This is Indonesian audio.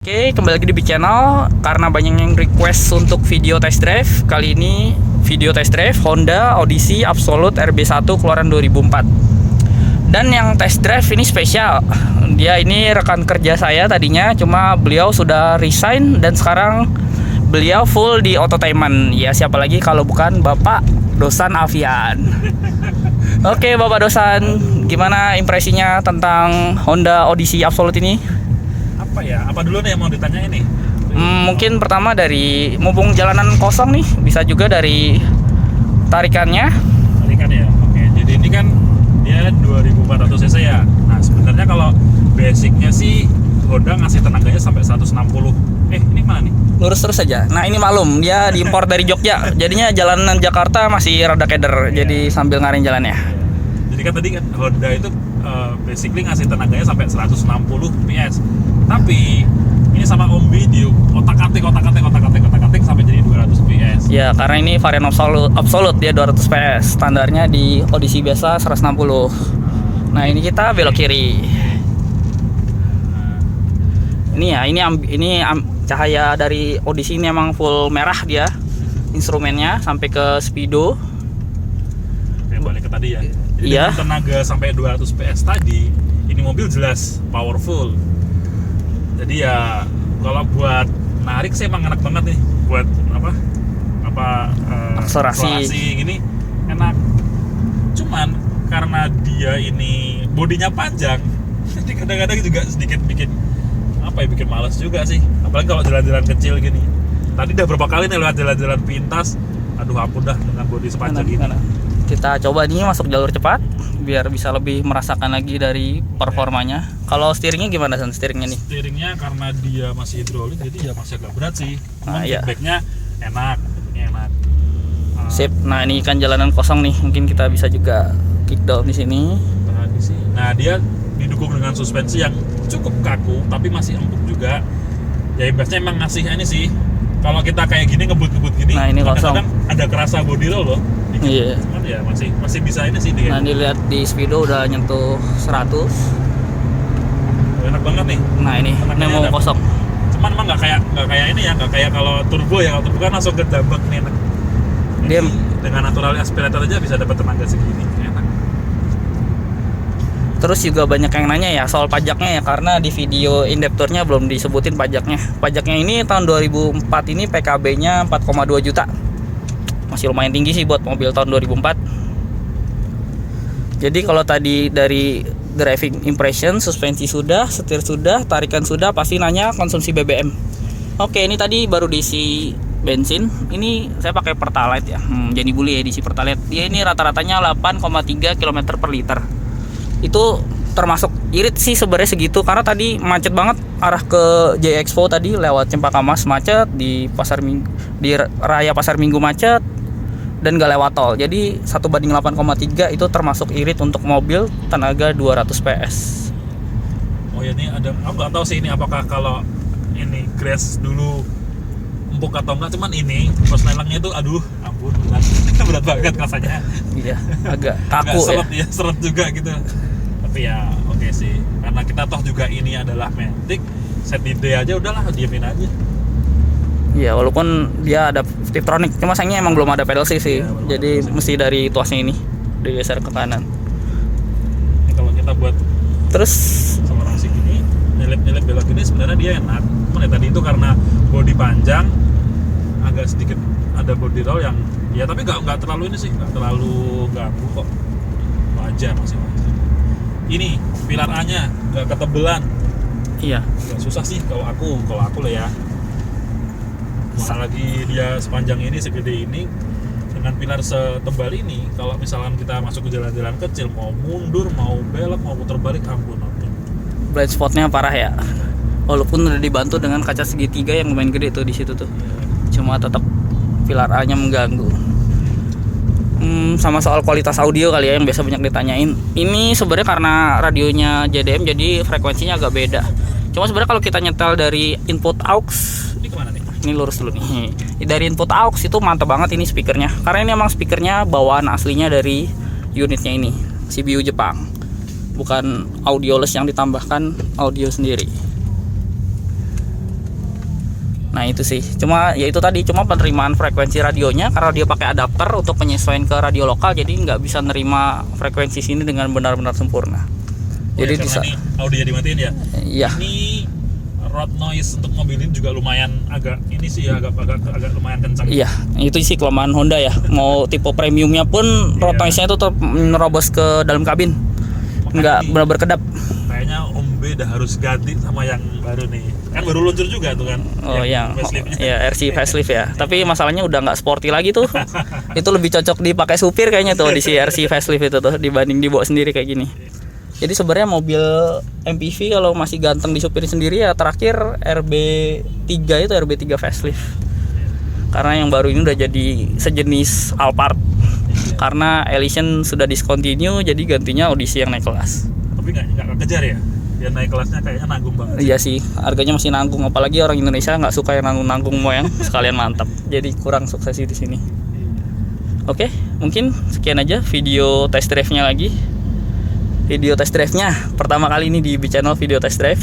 Oke, kembali lagi di Big Channel. Karena banyak yang request untuk video test drive, kali ini video test drive Honda Odyssey Absolute RB1 keluaran 2004. Dan yang test drive ini spesial. Dia ini rekan kerja saya tadinya, cuma beliau sudah resign dan sekarang beliau full di Autotainment. Ya siapa lagi kalau bukan Bapak Dosan Alfian. Oke, Bapak Dosan, gimana impresinya tentang Honda Odyssey Absolute ini? Apa dulu nih yang mau ditanya ini? Mungkin pertama dari mumpung jalanan kosong nih, bisa juga dari tarikannya. Tarikan ya, oke. Jadi ini kan dia 2400 cc ya. Nah sebenarnya kalau basicnya sih Honda ngasih tenaganya sampai 160. Ini mana nih? Lurus terus saja. Nah ini maklum, dia diimpor dari Jogja. Jadinya jalanan Jakarta masih rada keder. Jadi sambil ngarin jalannya. Jadi kan tadi kan Honda itu basically ngasih tenaganya sampai 160 PS. Tapi ini sama Om di otak-atik sampai jadi 200 PS. Ya, karena ini varian absolute dia 200 PS. Standarnya di Odyssey biasa 160. Nah, ini kita belok kiri. Ini cahaya dari Odyssey ini emang full merah dia. Instrumennya sampai ke speedo. Oke, balik ke tadi ya. Jadi Iya. dengan tenaga sampai 200 PS tadi, ini mobil jelas powerful. Jadi ya kalau buat narik sih emang enak banget nih, buat akselerasi gini enak. Cuman karena dia ini bodinya panjang, jadi kadang-kadang juga sedikit bikin malas juga sih. Apalagi kalau jalan-jalan kecil gini. Tadi udah berapa kali nih lewat jalan-jalan pintas, aduh ampun dah dengan bodi sepanjang gini. Kita coba nih masuk jalur cepat biar bisa lebih merasakan lagi dari performanya. Kalau steeringnya gimana San? Steeringnya nih? Steeringnya karena dia masih hidrolik jadi ya masih agak berat sih. Cuman iya. feedbacknya enak. Sip. Nah ini kan jalanan kosong nih, mungkin kita bisa juga kick down di sini. Nah dia didukung dengan suspensi yang cukup kaku tapi masih empuk juga. Ya imbasnya emang ngasih ini sih. Kalau kita kayak gini ngebut-ngebut gini, nah, ini kadang-kadang ada kerasa body roll loh. Iya. Cuman ya masih bisa ini sih dia. Nah dilihat di speedo udah nyentuh 100. Enak banget nih. Nah ini mau kosong. Cuman emang nggak kayak ini ya, nggak kayak kalau turbo ya. Kalau turbo kan langsung gedabak nih enak. Dia dengan natural aspirator aja bisa dapat tenaga segini, enak. Terus juga banyak yang nanya ya soal pajaknya ya, karena di video in-depth-nya belum disebutin pajaknya. Pajaknya ini tahun 2004 ini PKB-nya 4,2 juta. Masih lumayan tinggi sih buat mobil tahun 2004. Jadi kalau tadi dari driving impression, suspensi sudah, setir sudah, tarikan sudah, pasti nanya konsumsi BBM. Oke, ini tadi baru diisi bensin. Ini saya pakai Pertalite ya. Jadi boleh ya diisi Pertalite. Dia ini rata-ratanya 8,3 km per liter. Itu termasuk irit sih sebenarnya segitu, karena tadi macet banget arah ke J Expo tadi lewat Cempaka Mas macet, di Raya Pasar Minggu macet, dan gak lewat tol. Jadi 1:8,3 itu termasuk irit untuk mobil tenaga 200 PS. Oh ya, ini ada, aku nggak tahu sih ini apakah kalau ini crash dulu empuk atau enggak, cuman ini pas lelangnya itu aduh ampun berat banget rasanya. Iya, agak kaku ya. Seret juga gitu. Tapi ya oke sih, karena kita toh juga ini adalah Matic, set di D aja udahlah, diemin aja. Iya, walaupun dia ada Tiptronic, cuma sayangnya emang belum ada pedal shift sih. Ya, jadi mesti dari tuasnya ini digeser ke kanan. Ini kalau kita buat terus akselerasi gini, nyelip belok gini sebenarnya dia enak. Cuman ya tadi itu karena bodi panjang, agak sedikit ada body roll yang ya, tapi nggak terlalu ini sih, nggak terlalu ganggu kok. Wajar, masih wajar. Ini pilar A-nya nggak ketebelan. Iya. Nggak susah sih kalau aku lah ya. Mana lagi dia sepanjang ini, segede ini, dengan pilar setebal ini, kalau misalkan kita masuk ke jalan-jalan kecil, mau mundur, mau belok, mau putar balik, ampun. Blind spotnya parah ya. Walaupun udah dibantu dengan kaca segitiga yang lumayan gede tuh di situ tuh. Cuma tetap pilar A-nya mengganggu. Sama soal kualitas audio kali ya yang biasa banyak ditanyain. Ini sebenarnya karena radionya JDM jadi frekuensinya agak beda. Cuma sebenarnya kalau kita nyetel dari input aux, Ini kemana nih? Ini lurus dulu nih. Dari input aux itu mantap banget ini speakernya. Karena ini emang speakernya bawaan aslinya dari unitnya ini, CBU Jepang. Bukan audioless yang ditambahkan audio sendiri. Nah itu sih, cuma ya itu tadi, cuma penerimaan frekuensi radionya karena dia pakai adapter untuk penyesuaian ke radio lokal, jadi nggak bisa nerima frekuensi sini dengan benar-benar sempurna. Jadi karena bisa. ini audionya dimatiin ya. Iya. Ini road noise untuk mobil ini juga lumayan agak ini sih ya, agak lumayan kencang. Iya, itu sih kelemahan Honda ya. Mau tipe premiumnya pun road noise-nya itu tetap nerobos ke dalam kabin, nggak ini benar-benar kedap. Kayaknya Om B udah harus ganti sama yang baru nih. Kan baru luncur juga tuh kan. Oh yang facelift-nya. ya RC facelift ya. Tapi masalahnya udah nggak sporty lagi tuh. Itu lebih cocok dipakai supir kayaknya tuh di si RC facelift itu tuh dibanding dibawa sendiri kayak gini. Jadi sebenarnya mobil MPV kalau masih ganteng disupirin sendiri ya terakhir RB3 itu RB3 facelift. Karena yang baru ini udah jadi sejenis Alphard. Karena Elysion sudah discontinue, jadi gantinya Odyssey yang naik kelas. Tapi nggak kejar ya. Dia naik kelasnya kayaknya nanggung banget. Iya sih, harganya masih nanggung, apalagi orang Indonesia nggak suka yang nanggung-nanggung, mau yang sekalian mantap. Jadi kurang sukses di sini. Oke, mungkin sekian aja video test drive-nya lagi. Video test drive-nya pertama kali ini di B Channel video test drive.